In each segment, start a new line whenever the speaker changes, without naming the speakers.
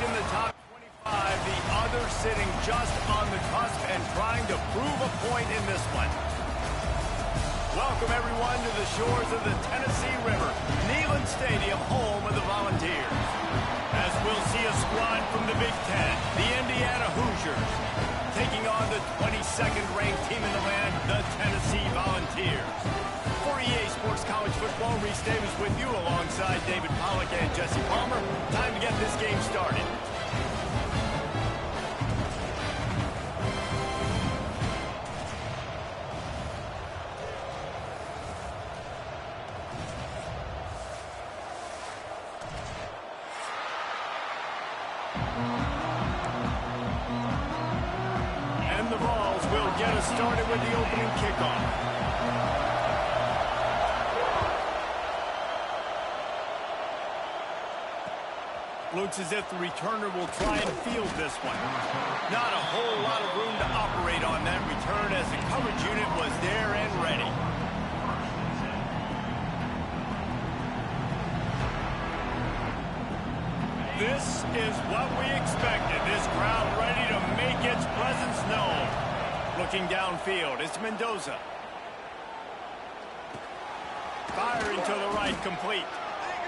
in the top 25, the other sitting just on the cusp and trying to prove a point in this one. Welcome, everyone, to the shores of the Tennessee River, Neyland Stadium, home of the Volunteers. As we'll see a squad from the Big Ten, the Indiana Hoosiers, taking on the 22nd-ranked team in the land, the Tennessee Volunteers. For EA Sports College Football, Reese Davis with you alongside David Pollack and Jesse Palmer. Time to get this game started. And the Vols will get us started with the opening kickoff. Looks as if the returner will try and field this one. Not a whole lot of room to operate on that return as the coverage unit was there and ready. This is what we expected. This crowd ready to make its presence known. Looking downfield, it's Mendoza. Firing to the right, complete.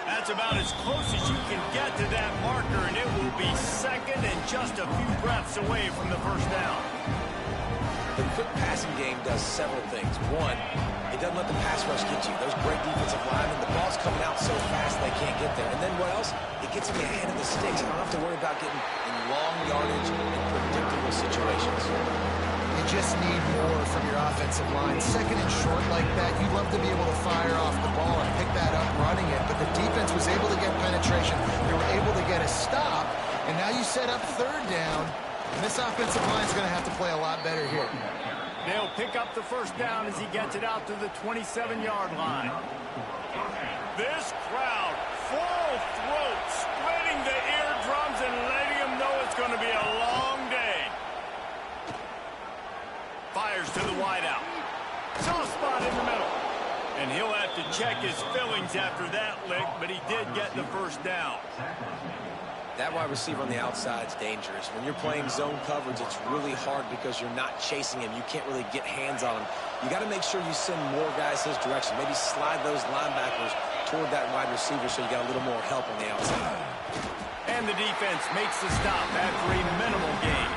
That's about as close as you can get to that marker, and it will be second and just a few breaths away from the first down.
The quick passing game does several things. One, it doesn't let the pass rush get you. Those great defensive linemen, the ball's coming out so fast they can't get there. And then what else? It gets me ahead of the sticks. I don't have to worry about getting in long yardage and predictable situations.
You just need more from your offensive line. Second and short like that, you'd love to be able to fire off the ball and pick that up running it, but the defense was able to get penetration. They were able to get a stop, and now you set up third down, and this offensive line is going to have to play a lot better here.
They'll pick up the first down as he gets it out to the 27-yard line. This crowd, full throat, splitting the eardrums and letting them know it's going to be a long day. Fires to the wideout. Soft spot in the middle. And he'll have to check his fillings after that lick, but he did get the first down.
That wide receiver on the outside is dangerous. When you're playing zone coverage, it's really hard because you're not chasing him. You can't really get hands on him. You got to make sure you send more guys his direction. Maybe slide those linebackers toward that wide receiver so you got a little more help on the outside.
And the defense makes the stop after a minimal gain.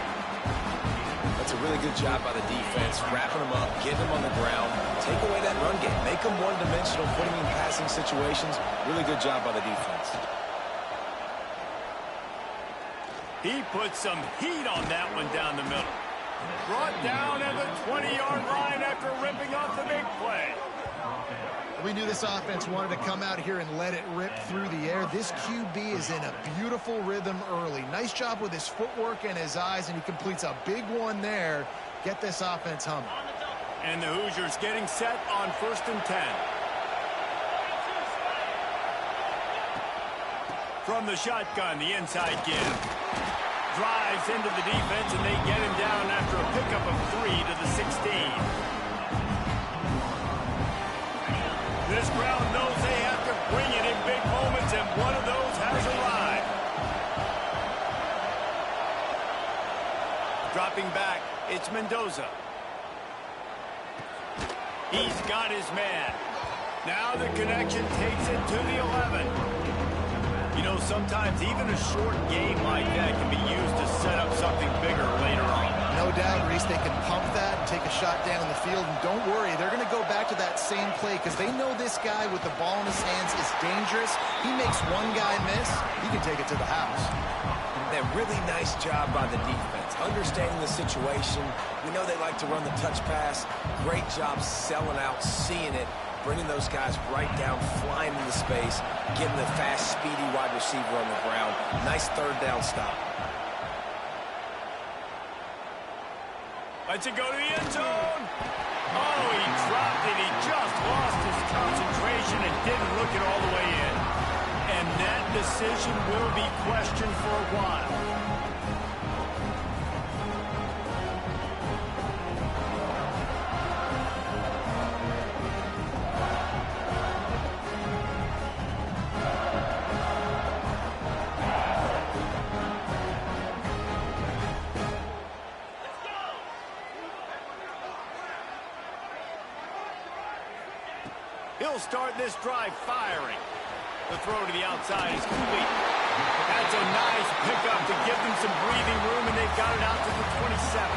That's a really good job by the defense, wrapping them up, getting them on the ground, take away that run game, make them one-dimensional, putting them in passing situations. Really good job by the defense.
He put some heat on that one down the middle. Brought down at the 20-yard line after ripping off the big play.
We knew this offense wanted to come out here and let it rip through the air. This QB is in a beautiful rhythm early. Nice job with his footwork and his eyes, and he completes a big one there. Get this offense humming.
And the Hoosiers getting set on 1st and 10. From the shotgun, the inside give. Drives into the defense, and they get him down after a pickup of 3 to the 16. This crowd knows they have to bring it in big moments, and one of those has arrived. Dropping back, it's Mendoza. He's got his man. Now the connection takes it to the 11. You know, sometimes even a short game like that can be used to set up something bigger later on.
No doubt, Reese, they can pump that and take a shot down the field. And don't worry, they're going to go back to that same play because they know this guy with the ball in his hands is dangerous. He makes one guy miss, he can take it to the house.
That really nice job by the defense, understanding the situation. We know they like to run the touch pass. Great job selling out, seeing it, bringing those guys right down, flying into space, getting the fast, speedy wide receiver on the ground. Nice third down stop.
Lets it go to the end zone. Oh, he dropped it. He just lost his concentration and didn't look it all the way in. And that decision will be questioned for a while. He'll start this drive firing. The throw to the outside is complete. That's a nice pickup to give them some breathing room, and they've got it out to the 27.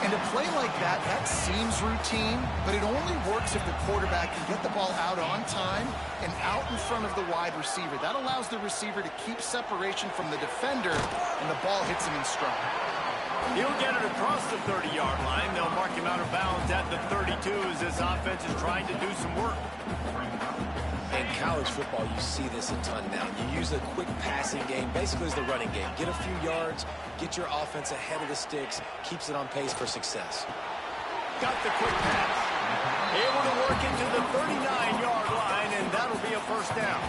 And a play like that, that seems routine, but it only works if the quarterback can get the ball out on time and out in front of the wide receiver. That allows the receiver to keep separation from the defender, and the ball hits him in stride.
He'll get it across the 30-yard line. They'll mark him out of bounds at the 32 as this offense is trying to do some work.
In college football, you see this a ton now. You use the quick passing game, basically as the running game. Get a few yards, get your offense ahead of the sticks, keeps it on pace for success.
Got the quick pass. Able to work into the 39-yard line, and that'll be a first down.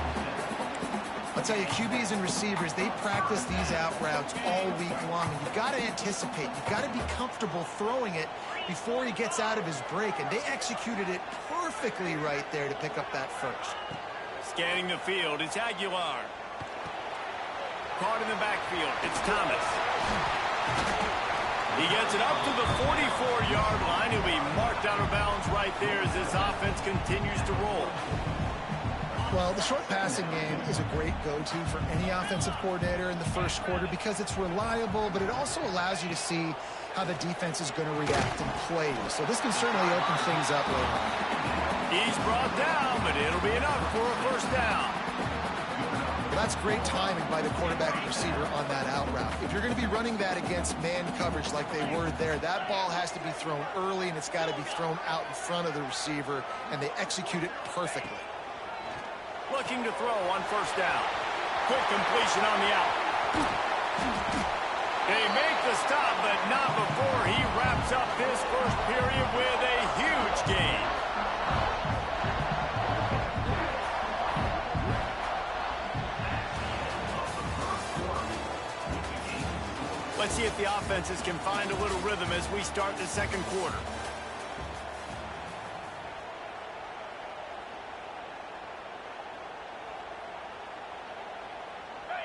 I'll tell you, QBs and receivers, they practice these out routes all week long. And you've got to anticipate. You've got to be comfortable throwing it before he gets out of his break. And they executed it perfectly right there to pick up that first.
Scanning the field, it's Aguilar. Caught in the backfield, it's Thomas. He gets it up to the 44-yard line. He'll be marked out of bounds right there as this offense continues to roll.
Well, the short passing game is a great go-to for any offensive coordinator in the first quarter because it's reliable, but it also allows you to see how the defense is going to react and play. So this can certainly open things up later on.
He's brought down, but it'll be enough for a first down.
Well, that's great timing by the quarterback and receiver on that out route. If you're going to be running that against man coverage like they were there, that ball has to be thrown early, and it's got to be thrown out in front of the receiver, and they execute it perfectly.
Looking to throw on first down. Quick completion on the out. They make the stop, but not before he wraps up this first period with a huge gain. Let's see if the offenses can find a little rhythm as we start the second quarter.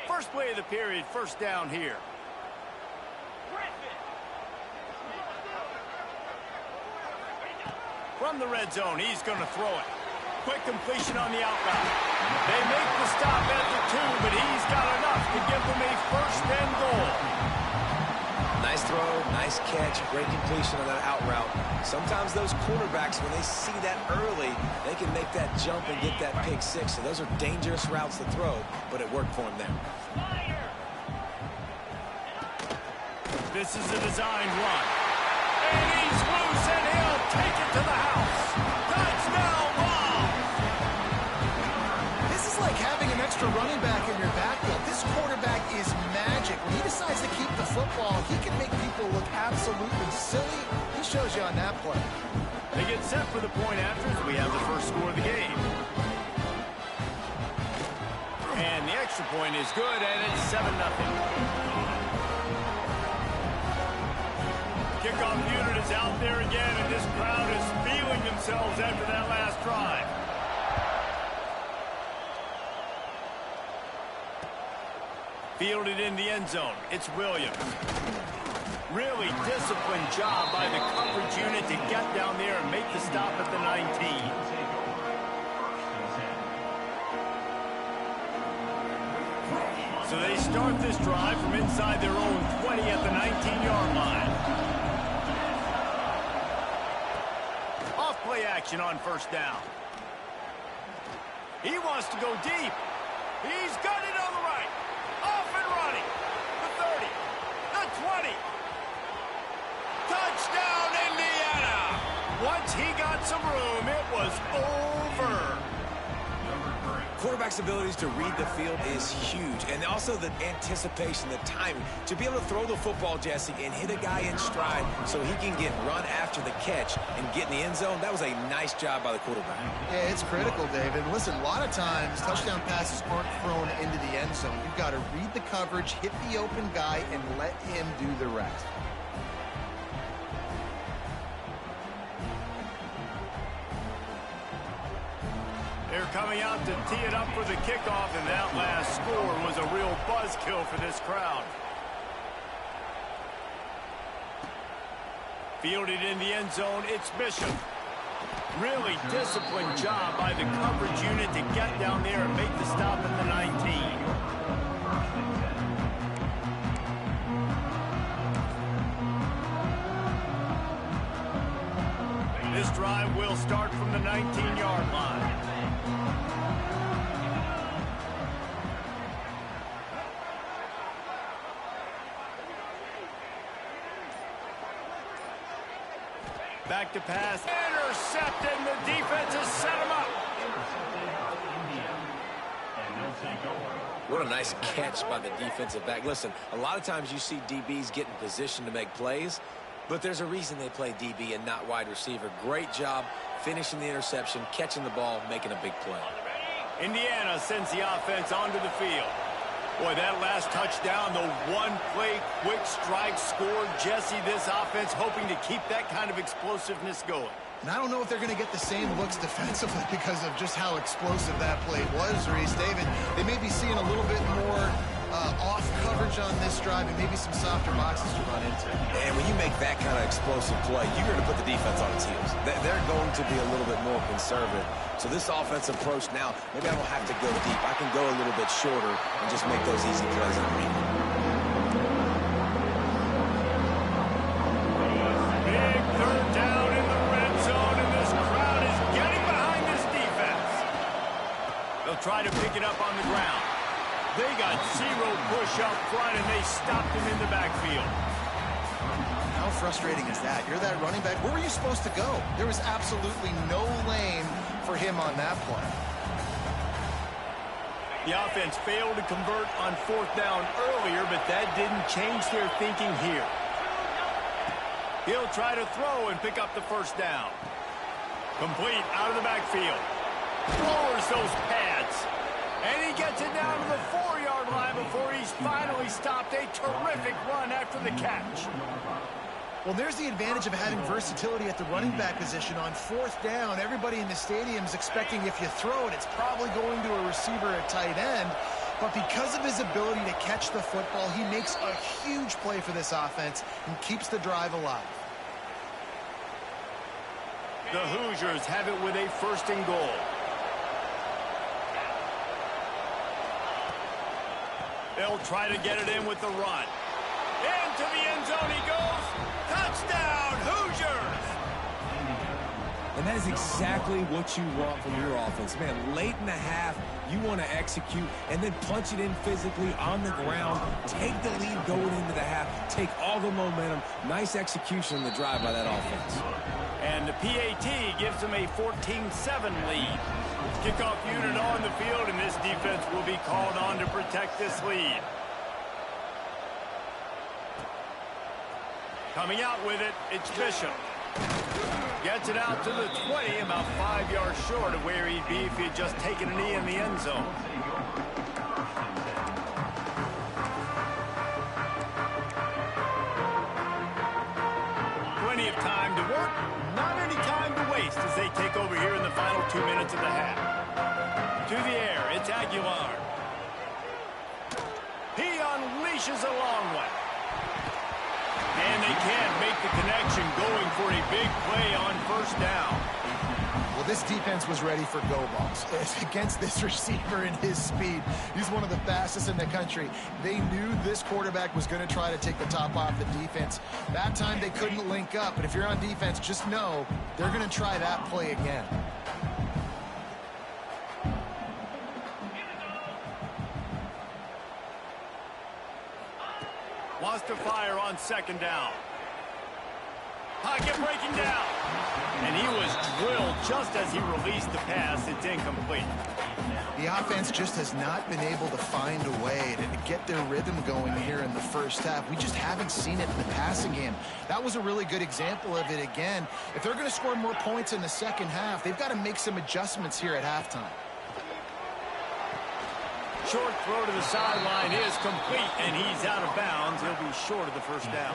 First play of the period, first down here. From the red zone, he's going to throw it. Quick completion on the out route. They make the stop at the 2, but he's got enough to give them a first and goal.
Nice throw, nice catch, great completion on that out route. Sometimes those quarterbacks, when they see that early, they can make that jump and get that pick six. So those are dangerous routes to throw, but it worked for him there.
This is a designed run. And he's loose, and he'll take it to the house. Touchdown ball!
This is like having an extra running back in your backfield. This quarterback is magic. When he decides to keep the football, he can make people look absolutely silly. He shows you on that play.
They get set for the point after as we have the first score of the game. And the extra point is good, and it's 7-0. Kickoff unit is out there again, and this crowd is feeling themselves after that last drive. Fielded in the end zone. It's Williams. Really disciplined job by the coverage unit to get down there and make the stop at the 19. So they start this drive from inside their own 20 at the 19-yard line. Off play action on first down. He wants to go deep. He's got it on the right. Off and running. The 30. The 20. Touchdown, Indiana. Once he got some room, it was over.
Quarterback's abilities to read the field is huge, and also the anticipation, the timing. To be able to throw the football, Jesse, and hit a guy in stride so he can get run after the catch and get in the end zone, that was a nice job by the quarterback.
Yeah, it's critical, David. Listen, a lot of times touchdown passes aren't thrown into the end zone. You've got to read the coverage, hit the open guy, and let him do the rest.
They're coming out to tee it up for the kickoff, and that last score was a real buzzkill for this crowd. Fielded in the end zone, it's Bishop. Really disciplined job by the coverage unit to get down there and make the stop at the 19. This drive will start from the 19-yard line. Back to pass. Intercepted, and the defense has set him up.
What a nice catch by the defensive back. Listen, a lot of times you see DBs get in position to make plays, but there's a reason they play DB and not wide receiver. Great job finishing the interception, catching the ball, making a big play.
Indiana sends the offense onto the field. Boy, that last touchdown, the one-play quick strike scored. Jesse, this offense hoping to keep that kind of explosiveness going.
And I don't know if they're going to get the same looks defensively because of just how explosive that play was, Reese. David, they may be seeing a little bit more off coverage on this drive and maybe some softer boxes to run into.
And when you make that kind of explosive play, you're going to put the defense on its heels. They're going to be a little bit more conservative. So this offensive approach now, maybe I don't have to go deep. I can go a little bit shorter and just make those easy plays underneath.
Big third down in the red zone, and this crowd is getting behind this defense. They'll try to pick it up on the ground. They got zero push up front, and they stopped him in the backfield.
How frustrating is that? You're that running back. Where were you supposed to go? There was absolutely no lane for him on that play.
The offense failed to convert on fourth down earlier, but that didn't change their thinking here. He'll try to throw and pick up the first down. Complete out of the backfield. Lowers those pads. And he gets it down to the 4-yard line before he's finally stopped. A terrific run after the catch.
Well, there's the advantage of having versatility at the running back position. On fourth down, everybody in the stadium is expecting if you throw it, it's probably going to a receiver at tight end. But because of his ability to catch the football, he makes a huge play for this offense and keeps the drive alive.
The Hoosiers have it with a first and goal. They'll try to get it in with the run. Into the end zone he goes. Touchdown, Hoosiers!
And that is exactly what you want from your offense. Man, late in the half, you want to execute and then punch it in physically on the ground. Take the lead going into the half. Take all the momentum. Nice execution on the drive by that offense.
And the PAT gives them a 14-7 lead. Kickoff unit on the field, and this defense will be called on to protect this lead. Coming out with it, it's Bishop. Gets it out to the 20, about 5 yards short of where he'd be if he had just taken a knee in the end zone. Plenty of time to work, not any time to waste as they take over here in the final 2 minutes of the half. To the air, it's Aguilar. He unleashes a long one. And they can't make the connection, going for a big play on first down.
Well, this defense was ready for go balls. Against this receiver and his speed, he's one of the fastest in the country. They knew this quarterback was going to try to take the top off the defense. That time they couldn't link up, but if you're on defense, just know they're going to try that play again.
Wants to fire on second down. Pocket breaking down. And he was drilled just as he released the pass. It's incomplete.
The offense just has not been able to find a way to get their rhythm going here in the first half. We just haven't seen it in the passing game. That was a really good example of it again. If they're going to score more points in the second half, they've got to make some adjustments here at halftime.
Short throw to the sideline is complete, and he's out of bounds. He'll be short of the first down.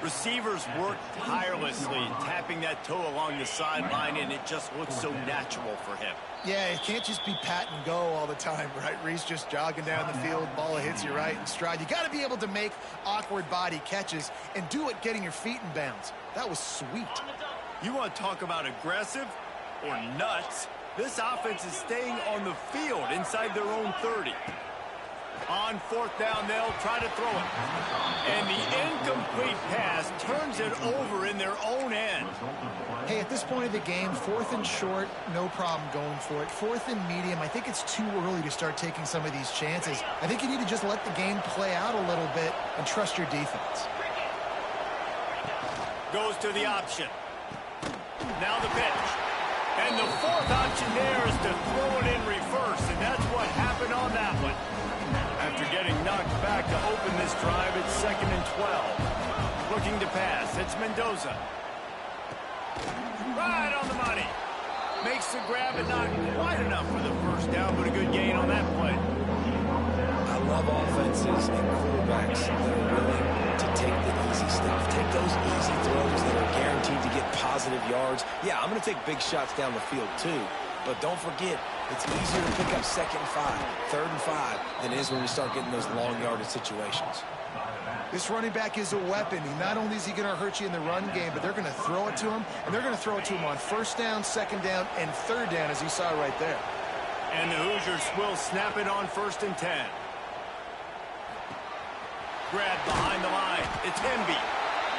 Receivers work tirelessly, tapping that toe along the sideline, and it just looks so natural for him.
Yeah, it can't just be pat and go all the time, right? Reese just jogging down the field, ball hits you right in stride. You got to be able to make awkward body catches and do it getting your feet in bounds. That was sweet.
You want to talk about aggressive? or nuts. This offense is staying on the field inside their own 30. On fourth down, they'll try to throw it. And the incomplete pass turns it over in their own end.
Hey, at this point of the game, 4th and short, no problem going for it. 4th and medium, I think it's too early to start taking some of these chances. I think you need to just let the game play out a little bit and trust your defense.
Goes to the option. Now the pitch. And the fourth option there is to throw it in reverse, and that's what happened on that one. After getting knocked back to open this drive, it's 2nd and 12. Looking to pass, it's Mendoza. Right on the money. Makes the grab, but not quite enough for the first down, but a good gain on that play.
I love offenses and quarterbacks that are willing to take the easy stuff. Take those easy throws that are guaranteed to get positive yards. Yeah, I'm going to take big shots down the field too. But don't forget, it's easier to pick up 2nd and 5, 3rd and 5 than it is when we start getting those long yardage situations.
This running back is a weapon. Not only is he going to hurt you in the run game, but they're going to throw it to him, and they're going to throw it to him on 1st down, 2nd down, and 3rd down, as you saw right there.
And the Hoosiers will snap it on 1st and 10. Grab behind the line. It's Hemby.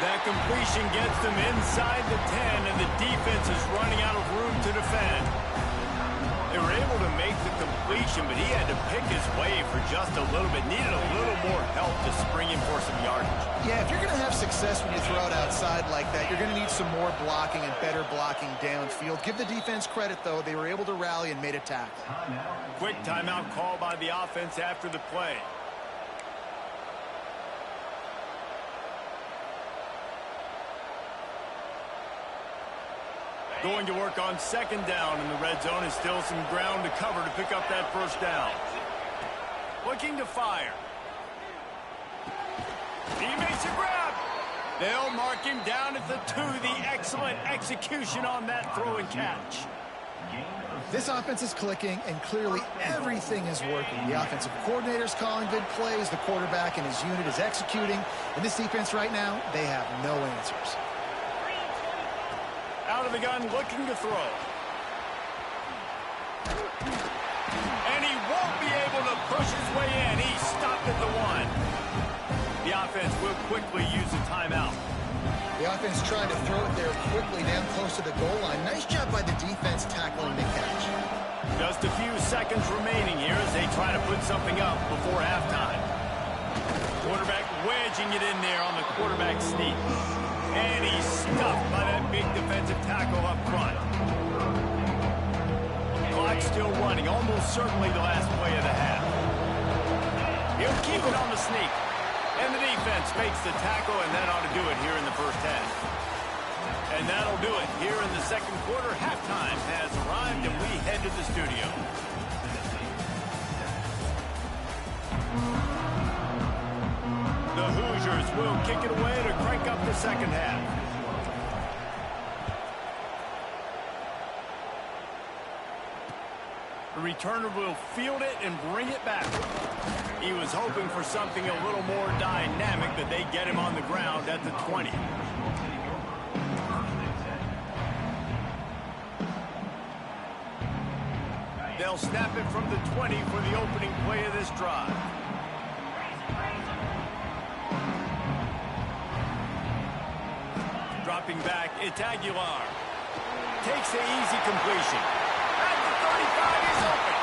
That completion gets them inside the 10, and the defense is running out of room to defend. They were able to make the completion, but he had to pick his way for just a little bit. Needed a little more help to spring him for some yardage.
Yeah, if you're going to have success when you throw it outside like that, you're going to need some more blocking and better blocking downfield. Give the defense credit, though. They were able to rally and made a tackle.
Quick timeout call by the offense after the play. Going to work on 2nd down in the red zone, and still some ground to cover to pick up that 1st down. Looking to fire. He makes a grab. They'll mark him down at the 2. The excellent execution on that throw and catch.
This offense is clicking, and clearly everything is working. The offensive coordinator's calling good plays. The quarterback and his unit is executing. And this defense right now, they have no answers.
Out of the gun, looking to throw. And he won't be able to push his way in. He's stopped at the 1. The offense will quickly use a timeout.
The offense trying to throw it there quickly down close to the goal line. Nice job by the defense tackling the catch.
Just a few seconds remaining here as they try to put something up before halftime. Quarterback wedging it in there on the quarterback sneak. And he's stuffed by that big defensive tackle up front. Clock still running, almost certainly the last play of the half. He'll keep it on the sneak. And the defense makes the tackle, and that ought to do it here in the first half. And that'll do it here in the 2nd quarter. Halftime has arrived, and we head to the studio. The Hoosiers will kick it away to crank up the 2nd half. The returner will field it and bring it back. He was hoping for something a little more dynamic, but they get him on the ground at the 20. They'll snap it from the 20 for the opening play of this drive. Dropping back, it's Aguilar. Takes the easy completion. At the 35, he's open.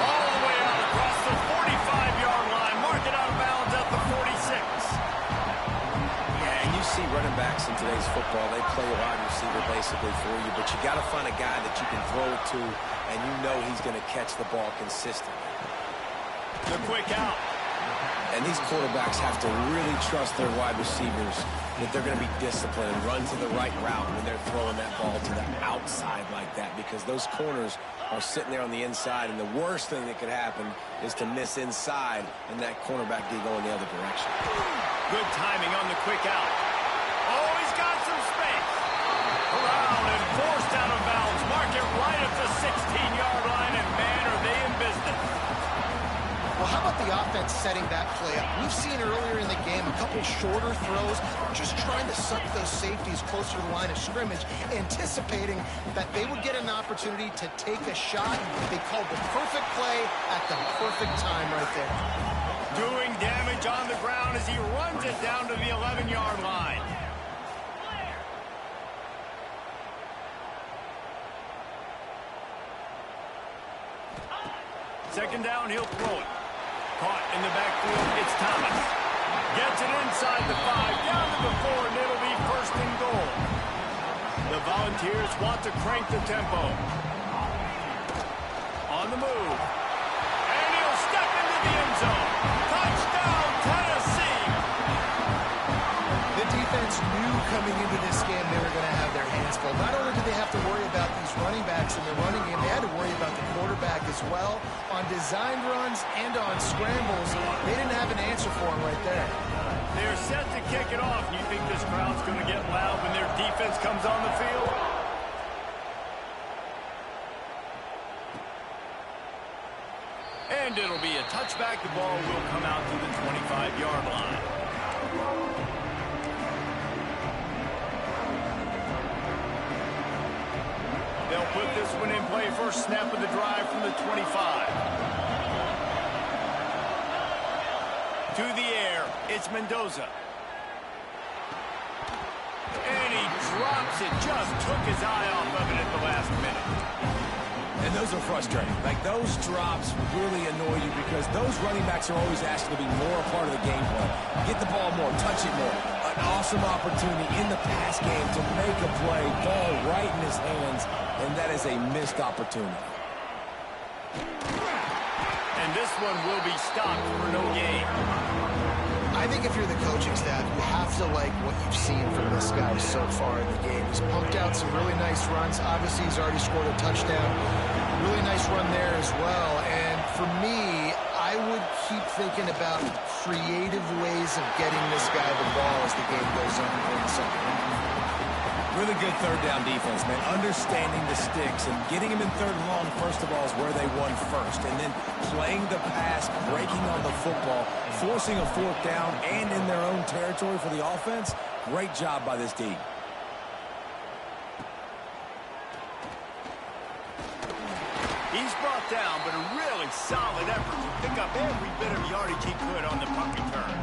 All the way out across the 45-yard line. Mark it out of bounds at the 46.
Yeah, and you see running backs in today's football, they play a wide receiver basically for you, but you got to find a guy that you can throw it to, and you know he's going to catch the ball consistently.
The quick out.
And these quarterbacks have to really trust their wide receivers that they're going to be disciplined and run to the right route when they're throwing that ball to the outside like that, because those corners are sitting there on the inside, and the worst thing that could happen is to miss inside and that cornerback be going the other direction.
Good timing on the quick out. Oh, he's got some space. Around and forced out of bounds. Mark it right at the 16-yard line, and man, are they in business.
Well, how about the defense setting that play up. We've seen earlier in the game a couple shorter throws, just trying to suck those safeties closer to the line of scrimmage, anticipating that they would get an opportunity to take a shot. They called the perfect play at the perfect time right there.
Doing damage on the ground as he runs it down to the 11-yard line. Second down, he'll throw it. Caught in the backfield, it's Thomas. Gets it inside the 5, down to the 4, and it'll be first and goal. The Volunteers want to crank the tempo. On the move. And he'll step into the end zone. Touchdown, Tennessee!
The defense knew coming into this game they were going to have their hands full. Not only did they have to worry about these running backs in the running game, they had to worry about the quarterback as well. On designed runs and on scrambles, they didn't have an answer for him right there.
They're set to kick it off. You think this crowd's going to get loud when their defense comes on the field? And it'll be a touchback. The ball will come out to the 25-yard line. They'll put this one in play. First snap of the drive from the 25. To the air, it's Mendoza. And he drops it. Just took his eye off of it at the last minute.
And those are frustrating. Like, those drops really annoy you because those running backs are always asked to be more a part of the game plan. Get the ball more, touch it more. An awesome opportunity in the pass game to make a play, ball right in his hands, and that is a missed opportunity.
And this one will be stopped for no gain.
I think if you're the coaching staff, you have to like what you've seen from this guy so far in the game. He's pumped out some really nice runs. Obviously, he's already scored a touchdown. Really nice run there as well. And for me, I would keep thinking about creative ways of getting this guy the ball as the game goes on in the second half.
Really good third down defense, man. Understanding the sticks and getting him in third and long, first of all, is where they won first. And then playing the pass, breaking on the football, forcing a fourth down and in their own territory for the offense. Great job by this team.
He's brought down, but a really solid effort to pick up every bit of yardage he could on the punt return.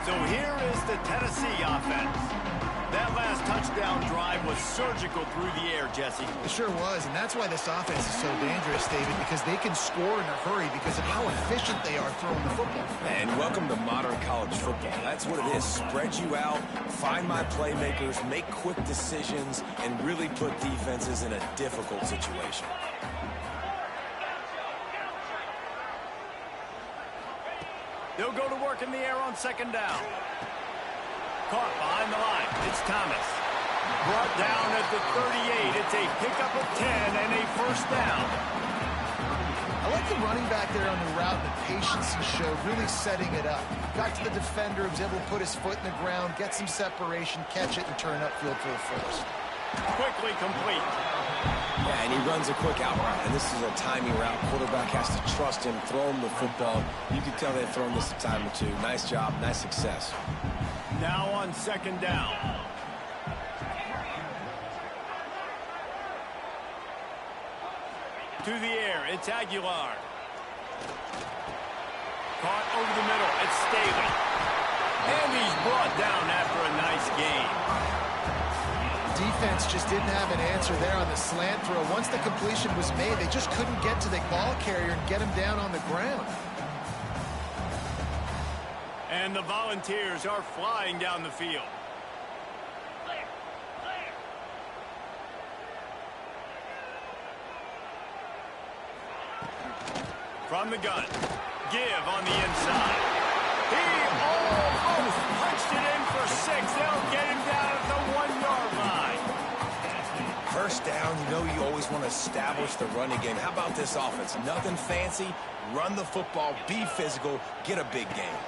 So here is the Tennessee offense. That last touchdown drive was surgical through the air, Jesse.
It sure was, and that's why this offense is so dangerous, David, because they can score in a hurry because of how efficient they are throwing the football.
And welcome to modern college football. That's what it is. Spread you out, find my playmakers, make quick decisions, and really put defenses in a difficult situation.
They'll go to work in the air on second down. Caught behind the line. It's Thomas. Brought down at the 38. It's a pickup of 10 and a first down.
I like the running back there on the route, the patience he showed, really setting it up. Got to the defender, was able to put his foot in the ground, get some separation, catch it, and turn upfield for the first.
Quickly complete.
Yeah, and he runs a quick out route, and this is a timing route. Quarterback has to trust him, throw him the football. You can tell they've thrown this a time or two. Nice job, nice success.
Now on second down. To the air, it's Aguilar. Caught over the middle, it's Staley. And he's brought down after a nice gain.
Defense just didn't have an answer there on the slant throw. Once the completion was made, they just couldn't get to the ball carrier and get him down on the ground.
And the Volunteers are flying down the field. From the gun. Give on the inside. He almost punched it in for 6. They'll get him down at the 1-yard line.
First down, you know you always want to establish the running game. How about this offense? Nothing fancy. Run the football, be physical, get a big game.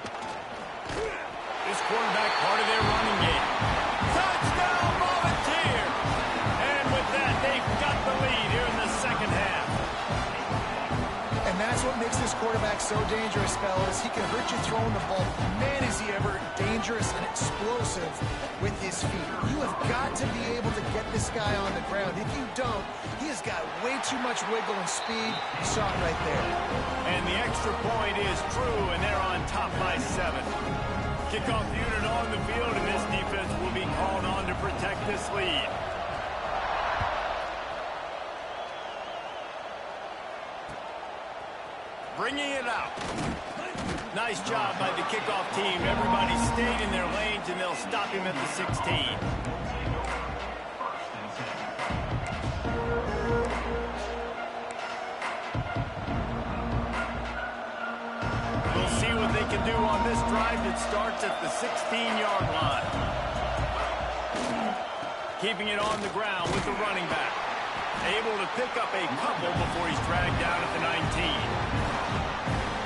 This quarterback part of their running game. Touchdown, Volunteer! And with that, they've got the lead here in the second half.
And that's what makes this quarterback so dangerous, fellas. He can hurt you throwing the ball. Man, is he ever dangerous and explosive with his feet. You have got to be able to get this guy on the ground. If you don't, he has got way too much wiggle and speed. You saw it right there.
And the extra point is true, and they're on top by 7. Kickoff unit on the field, and this defense will be called on to protect this lead. Bringing it out. Nice job by the kickoff team. Everybody stayed in their lanes, and they'll stop him at the 16. We'll see what they can do on this drive that starts at the 16-yard line. Keeping it on the ground with the running back. Able to pick up a couple before he's dragged down at the 19.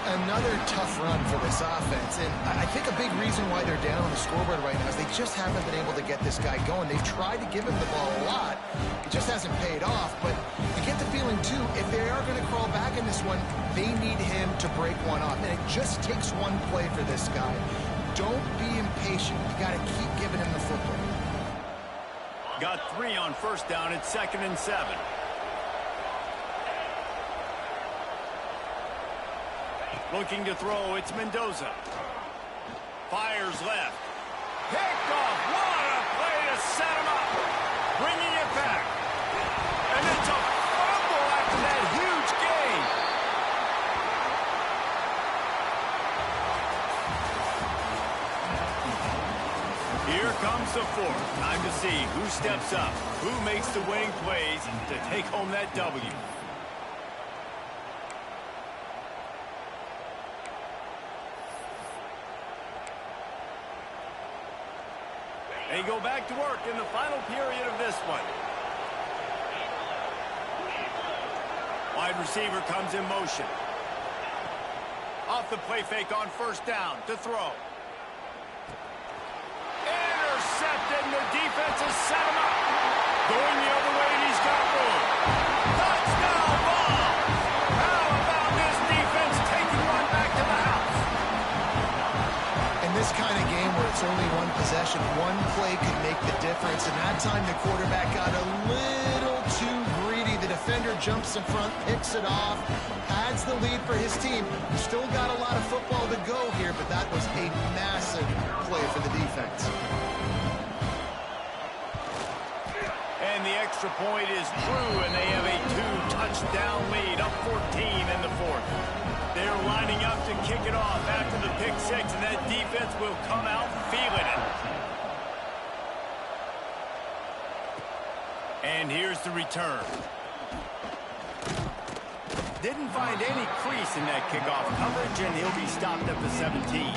Another tough run for this offense, and I think a big reason why they're down on the scoreboard right now is they just haven't been able to get this guy going. They've tried to give him the ball a lot. It just hasn't paid off, but you get the feeling, too, if they are going to crawl back in this one, they need him to break one off, and it just takes one play for this guy. Don't be impatient. You got to keep giving him the football.
Got 3 on first down. It's 2nd and 7. Looking to throw, it's Mendoza. Fires left. Picked off. What a play to set him up. Bringing it back. And it's a fumble after that huge gain. Here comes the 4th. Time to see who steps up, who makes the winning plays to take home that W. They go back to work in the final period of this one. Wide receiver comes in motion. Off the play fake on first down to throw. Intercepted, and the defense has set him up. Going the other way, and he's got room. Touchdown ball! How about this defense taking one back to the house?
In this kind of game where it's only one possession, one play could make the difference, and that time the quarterback got a little too greedy. The defender jumps in front, picks it off, adds the lead for his team. Still got a lot of football to go here, but that was a massive play for the defense.
And the extra point is true, and they have a 2-touchdown lead, up 14 in the 4th. They're lining up to kick it off after the pick 6, and that defense will come out feeling it. And here's the return. Didn't find any crease in that kickoff coverage, and he'll be stopped at the 17.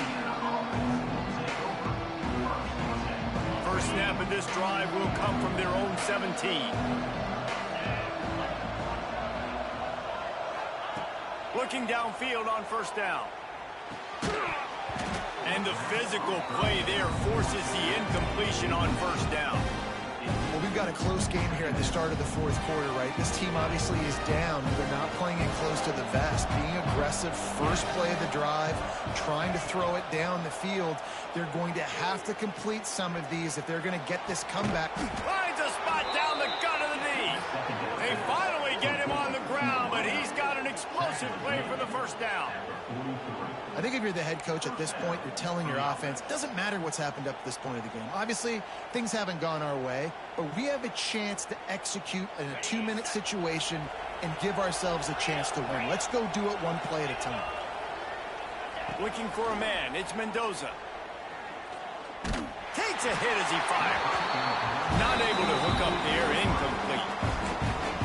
First snap of this drive will come from their own 17. Looking downfield on first down. And the physical play there forces the incompletion on first down.
Well, we've got a close game here at the start of the 4th quarter, right? This team obviously is down. They're not playing it close to the vest. Being aggressive, first play of the drive, trying to throw it down the field. They're going to have to complete some of these if they're going to get this comeback.
Finds a spot down the gut of the knee. They finally get him on the ground, but he's got an explosive play for the first down.
I think if you're the head coach at this point, you're telling your offense, it doesn't matter what's happened up to this point of the game. Obviously, things haven't gone our way, but we have a chance to execute in a 2-minute situation and give ourselves a chance to win. Let's go do it one play at a time.
Looking for a man, it's Mendoza. Takes a hit as he fires. Not able to hook up there, incomplete.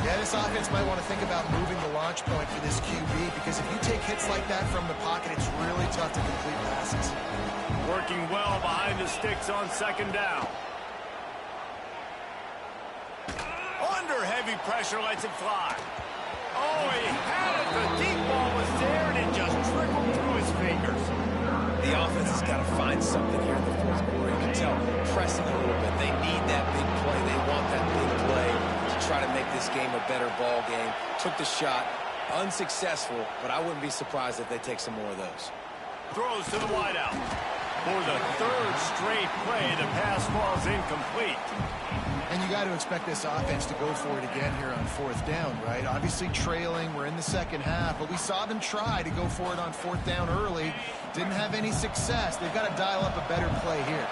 Yeah, this offense might want to think about moving the launch point for this QB, because if you take hits like that from the pocket, it's really tough to complete passes.
Working well behind the sticks on second down. Under heavy pressure, lets it fly. Oh, he had it. The deep ball was there, and it just trickled through his fingers.
The offense has got to find something here in the fourth quarter. You can tell pressing a little bit. They need that big play. They want that big play to try to make this game a better ball game. Took the shot. Unsuccessful, but I wouldn't be surprised if they take some more of those.
Throws to the wideout. For the third straight play, the pass falls incomplete.
And you got to expect this offense to go for it again here on fourth down, right? Obviously trailing, we're in the second half, but we saw them try to go for it on fourth down early. Didn't have any success. They've got to dial up a better play here.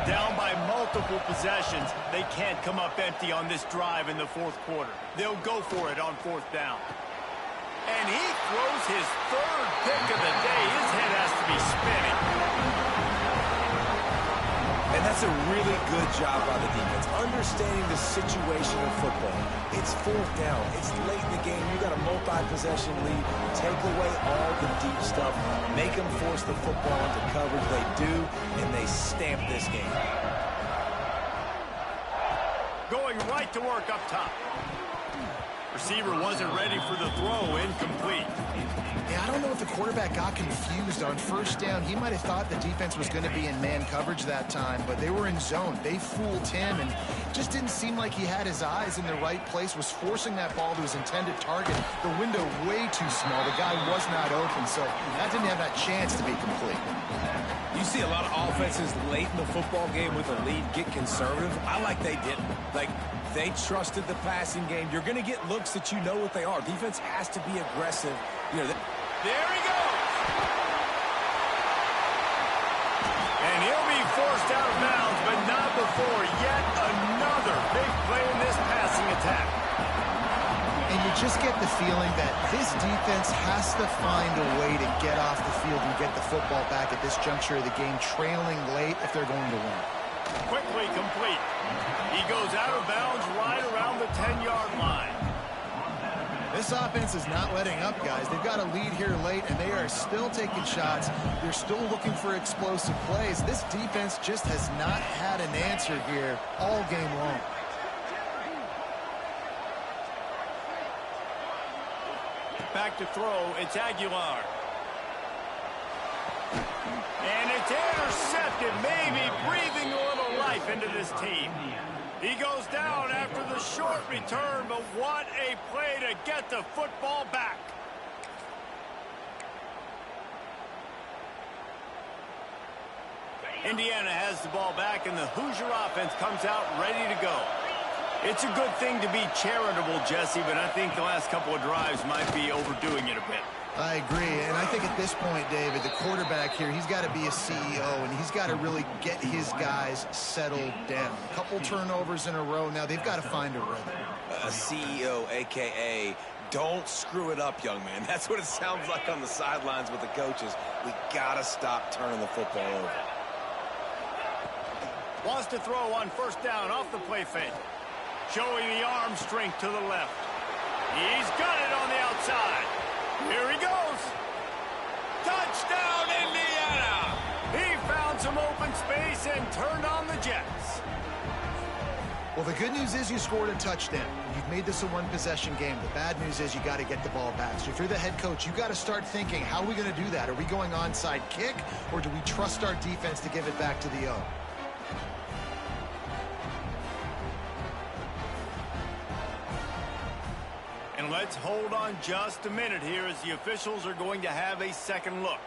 Down by multiple possessions, they can't come up empty on this drive in the fourth quarter. They'll go for it on fourth down. And he throws his third pick of the day. His head has to be spinning.
And that's a really good job by the defense, understanding the situation of football. It's fourth down. It's late in the game. You got a multi-possession lead. Take away all the deep stuff. Make them force the football into coverage. They do, and they stamp this game.
Going right to work up top. Receiver wasn't ready for the throw. Incomplete.
Yeah, I don't know if the quarterback got confused on first down. He might have thought the defense was going to be in man coverage that time, but they were in zone. They fooled him and just didn't seem like he had his eyes in the right place, was forcing that ball to his intended target. The window way too small. The guy was not open, so that didn't have that chance to be complete.
You see a lot of offenses late in the football game with a lead get conservative. I like they didn't. Like, they trusted the passing game. You're going to get looks that you know what they are. Defense has to be aggressive. You know,
there he goes. And he'll be forced out of bounds, but not before yet another big play in this passing attack.
And you just get the feeling that this defense has to find a way to get off the field and get the football back at this juncture of the game, trailing late if they're going to win.
Quickly complete. He goes out of bounds right around the 10-yard line.
This offense is not letting up, guys. They've got a lead here late, and they are still taking shots. They're still looking for explosive plays. This defense just has not had an answer here all game long.
Back to throw. It's Aguilar. And it's intercepted, maybe breathing a little life into this team. He goes down after the short return, but what a play to get the football back. Indiana has the ball back, and the Hoosier offense comes out ready to go. It's a good thing to be charitable, Jesse, but I think the last couple of drives might be overdoing it a bit.
I agree, and I think at this point, David, the quarterback here, he's got to be a CEO, and he's got to really get his guys settled down. A couple turnovers in a row. Now they've got to find a rhythm.
A CEO, a.k.a. don't screw it up, young man. That's what it sounds like on the sidelines with the coaches. We got to stop turning the football over.
Wants to throw on first down off the play fake. Showing the arm strength to the left. He's got it on the outside. Here he goes. Touchdown, Indiana. He found some open space and turned on the Jets.
Well, the good news is you scored a touchdown. You've made this a one-possession game. The bad news is you got to get the ball back. So if you're the head coach, you got to start thinking, how are we going to do that? Are we going onside kick, or do we trust our defense to give it back to the O?
And let's hold on just a minute here as the officials are going to have a second look.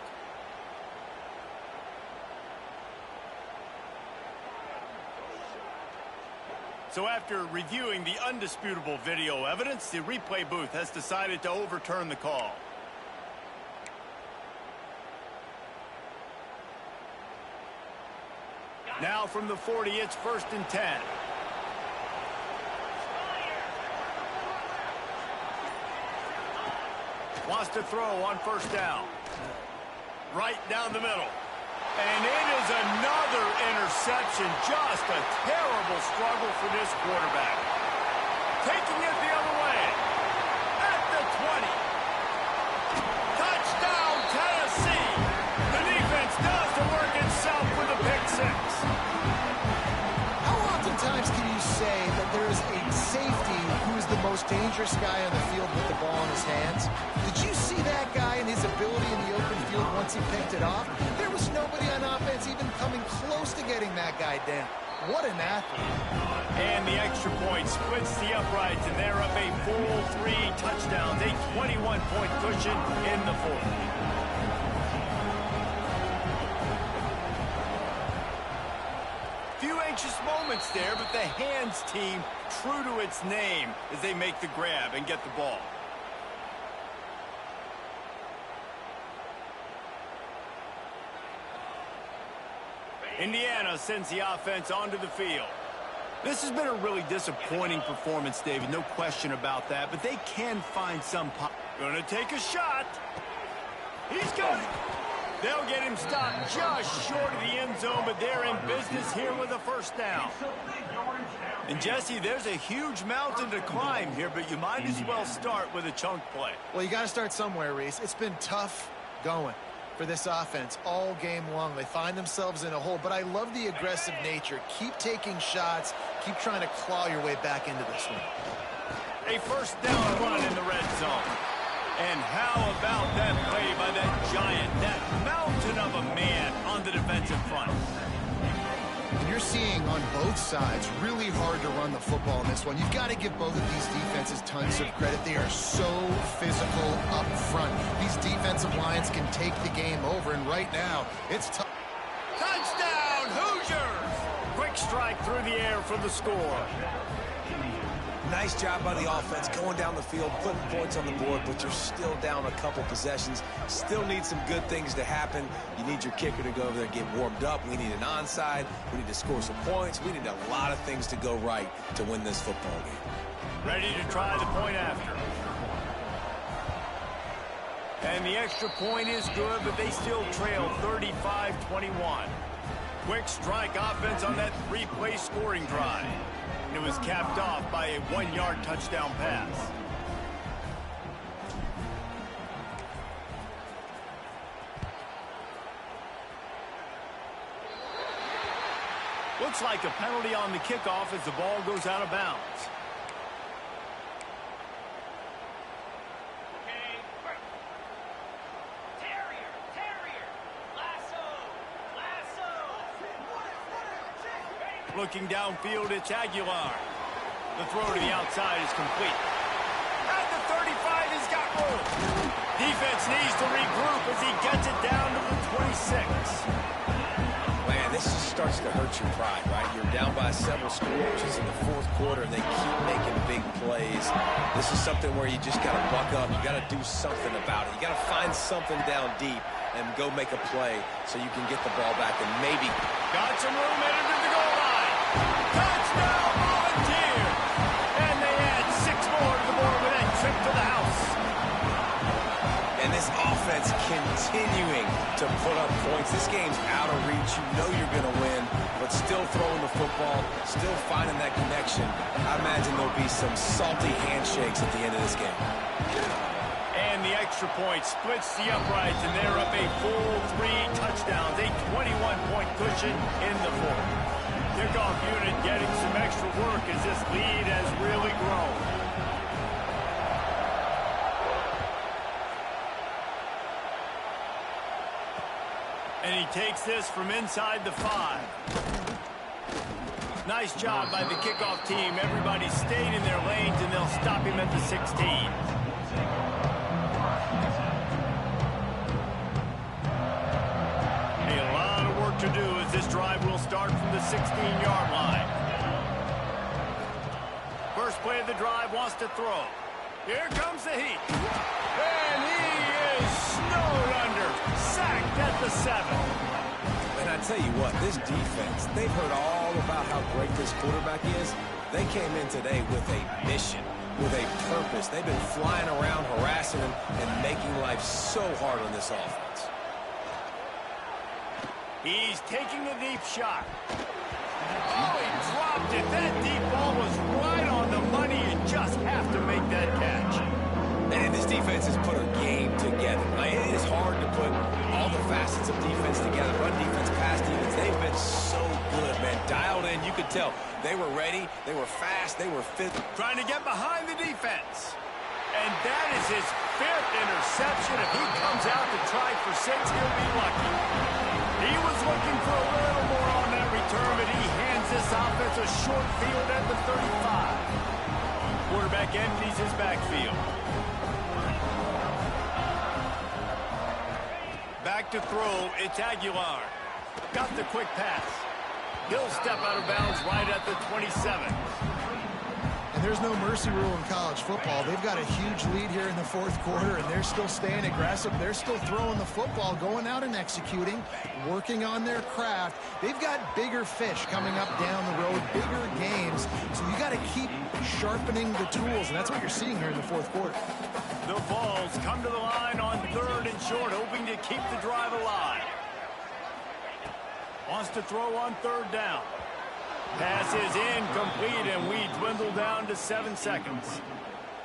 So after reviewing the undisputable video evidence, the replay booth has decided to overturn the call. Now from the 40, it's 1st and 10. Wants to throw on first down. Right down the middle. And it is another interception. Just a terrible struggle for this quarterback. Taking it the other way. At the 20. Touchdown, Tennessee. The defense does the work itself with a pick six.
How oftentimes can you say that there is a safety who is the most dangerous guy on the field with the ball in his hands? Did you see that guy and his ability in the open field once he picked it off, there was nobody on offense even coming close to getting that guy down. What an athlete.
And the extra point splits the uprights, and they're up a full 3 touchdowns, a 21-point cushion in the fourth. Few anxious moments there, but the hands team true to its name as they make the grab and get the ball. Indiana sends the offense onto the field. This has been a really disappointing performance, David, no question about that, but they can find some pop. Gonna take a shot. He's got it. They'll get him stopped just short of the end zone, but they're in business here with a first down. And Jesse, there's a huge mountain to climb here, but you might as well start with a chunk play.
Well, you got to start somewhere, Reese. It's been tough going for this offense all game long. They find themselves in a hole, but I love the aggressive nature. Keep taking shots. Keep trying to claw your way back into this one.
A first down run in the red zone. And how about that play by that giant, that mountain of a man on the defensive front?
You're seeing on both sides really hard to run the football in this one. You've got to give both of these defenses tons of credit. They are so physical up front. These defensive lines can take the game over, and right now, it's tough.
Touchdown, Hoosiers! Quick strike through the air for the score.
Nice job by the offense going down the field, putting points on the board, but you're still down a couple possessions. Still need some good things to happen. You need your kicker to go over there and get warmed up. We need an onside. We need to score some points. We need a lot of things to go right to win this football game.
Ready to try the point after. And the extra point is good, but they still trail 35-21. Quick strike offense on that 3-play scoring drive. And it was capped off by a 1-yard touchdown pass. Looks like a penalty on the kickoff as the ball goes out of bounds. Looking downfield, it's Aguilar. The throw to the outside is complete. At the 35, he's got room. Defense needs to regroup as he gets it down to the 26.
Man, this just starts to hurt your pride, right? You're down by several scores. It's in the fourth quarter, and they keep making big plays. This is something where you just got to buck up. You got to do something about it. You got to find something down deep and go make a play so you can get the ball back and maybe.
Got some room headed to the goal line. Touchdown, Volunteer! And they add 6 more to the board with that trip to the house.
And this offense continuing to put up points. This game's out of reach. You know you're going to win, but still throwing the football, still finding that connection. I imagine there'll be some salty handshakes at the end of this game.
And the extra point splits the uprights, and they're up a full 3 touchdowns, a 21-point cushion in the fourth. Kickoff unit getting some extra work as this lead has really grown. And he takes this from inside the 5. Nice job by the kickoff team. Everybody stayed in their lanes, and they'll stop him at the 16. To do as this drive will start from the 16-yard line. First play of the drive wants to throw. Here comes the heat. And he is snowed under. Sacked at the 7.
And I tell you what, this defense, they've heard all about how great this quarterback is. They came in today with a mission, with a purpose. They've been flying around, harassing him, and making life so hard on this offense.
He's taking a deep shot. Oh, he dropped it. That deep ball was right on the money. You just have to make that catch.
And this defense has put a game together. It is hard to put all the facets of defense together. Run defense, pass defense. They've been so good, man. Dialed in. You could tell they were ready. They were fast. They were fit.
Trying to get behind the defense. And that is his 5th interception. If he comes out to try for 6, he'll be lucky. He was looking for a little more on that return, but he hands this offense a short field at the 35. Quarterback empties his backfield. Back to throw, it's Aguilar. Got the quick pass. He'll step out of bounds right at the 27.
And there's no mercy rule in college football. They've got a huge lead here in the 4th quarter, and they're still staying aggressive. They're still throwing the football, going out and executing, working on their craft. They've got bigger fish coming up down the road, bigger games. So you got to keep sharpening the tools, and that's what you're seeing here in the 4th quarter.
The Vols come to the line on 3rd and short, hoping to keep the drive alive. Wants to throw on 3rd down. Pass is incomplete, and we dwindle down to 7 seconds.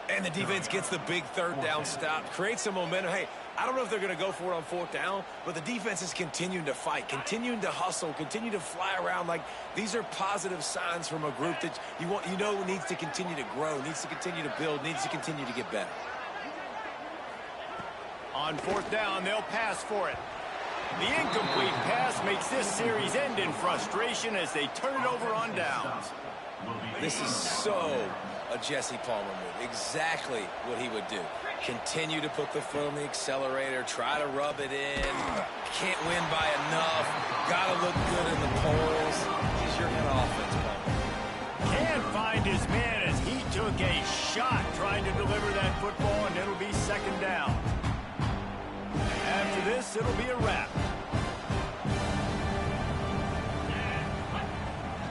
And the defense gets the big 3rd down stop, creates some momentum. Hey, I don't know if they're going to go for it on 4th down, but the defense is continuing to fight, continuing to hustle, continue to fly around. Like, these are positive signs from a group that you know needs to continue to grow, needs to continue to build, needs to continue to get better.
On 4th down, they'll pass for it. The incomplete pass makes this series end in frustration as they turn it over on downs.
This is so a Jesse Palmer move. Exactly what he would do. Continue to put the foot on the accelerator, try to rub it in. Can't win by enough. Gotta look good in the polls. He's your kind of offense, Palmer.
Can't find his man as he took a shot trying to deliver that football, and it'll be 2nd down. After this, it'll be a wrap.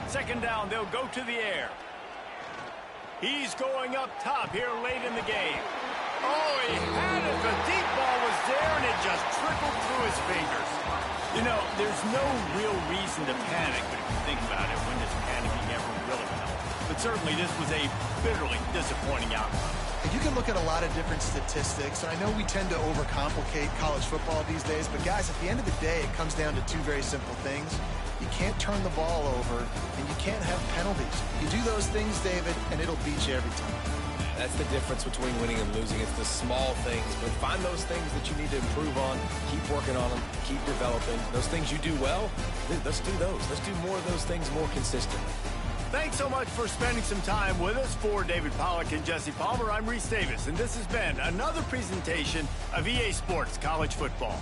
2nd down, they'll go to the air. He's going up top here late in the game. Oh, he had it. The deep ball was there, and it just trickled through his fingers. You know, there's no real reason to panic, but if you think about it, when does panicking ever really help? But certainly this was a bitterly disappointing outcome.
You can look at a lot of different statistics, and I know we tend to overcomplicate college football these days, but guys, at the end of the day, it comes down to 2 very simple things. You can't turn the ball over, and you can't have penalties. You do those things, David, and it'll beat you every time.
That's the difference between winning and losing. It's the small things, but find those things that you need to improve on, keep working on them, keep developing. Those things you do well, let's do those. Let's do more of those things more consistently.
Thanks so much for spending some time with us. For David Pollack and Jesse Palmer, I'm Reese Davis, and this has been another presentation of EA Sports College Football.